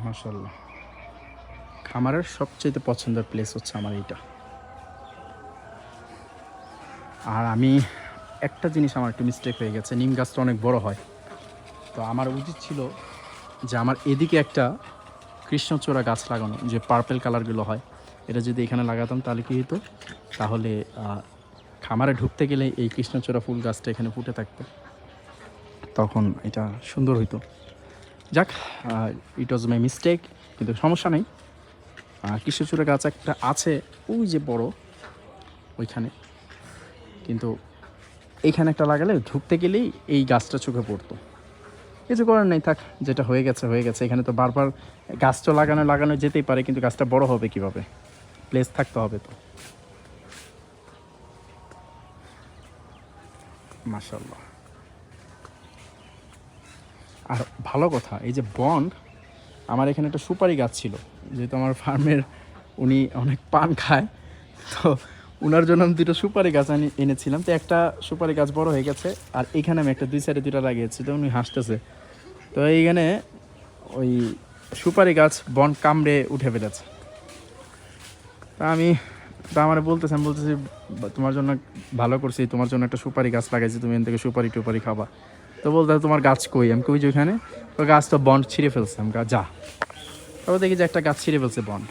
মাশাআল্লাহ, খামারের সবচেয়ে পছন্দের প্লেস হচ্ছে আমার এইটা। আর আমি একটা জিনিস আমার একটু মিস্টেক হয়ে গেছে, নিম গাছটা অনেক বড় হয়, তো আমার উচিত ছিল যে আমার এদিকে একটা কৃষ্ণচূড়া গাছ লাগানো, যে পার্পেল কালারগুলো হয়, এটা যদি এখানে লাগাতাম তাহলে কী হতো, তাহলে খামারে ঢুকতে গেলে এই কৃষ্ণচূড়া ফুল গাছটা এখানে ফুটে থাকতো, তখন এটা সুন্দর হইতো। যাক, ইট ওয়াজ মাই মিস্টেক, কিন্তু সমস্যা নেই। কৃষ্ণচূড়া গাছ একটা আছে ওই যে বড় ওইখানে, কিন্তু এইখানে একটা লাগালে ঢুকতে গেলেই এই গাছটা চোখে পড়তো। কিছু করার নেই, থাক, যেটা হয়ে গেছে হয়ে গেছে। এখানে তো বারবার গাছটা লাগানো যেতেই পারে, কিন্তু গাছটা বড় হবে কিভাবে, প্লেস থাকতে হবে তো। মাশাআল্লাহ। আর ভালো কথা, এই যে বন্ড, আমার এখানে একটা সুপারি গাছ ছিল, যেহেতু আমার ফার্মের উনি অনেক পান খায়, তো ওনার জন্য আমি দুটো সুপারি গাছ এনেছিলাম। তো একটা সুপারি গাছ বড় হয়ে গেছে, আর এখানে আমি একটা দুই সাইডে দুটো লাগিয়েছি, তো উনি হাসতেছে। তো এইখানে ওই সুপারি গাছ বন কামড়ে উঠে ফেলেছে। তা আমার বলতেছি তোমার জন্য ভালো করছি, তোমার জন্য একটা সুপারি গাছ লাগাইছি, তুমি এখান থেকে সুপারি টুপারি খাবা। তো বলতে তোমার গাছ কই, আমি কই যে ওইখানে, তো গাছ তো বন্ড ছিঁড়ে ফেলছে। আমি যা, তবে দেখি যে একটা গাছ ছিঁড়ে ফেলছে বন্ড।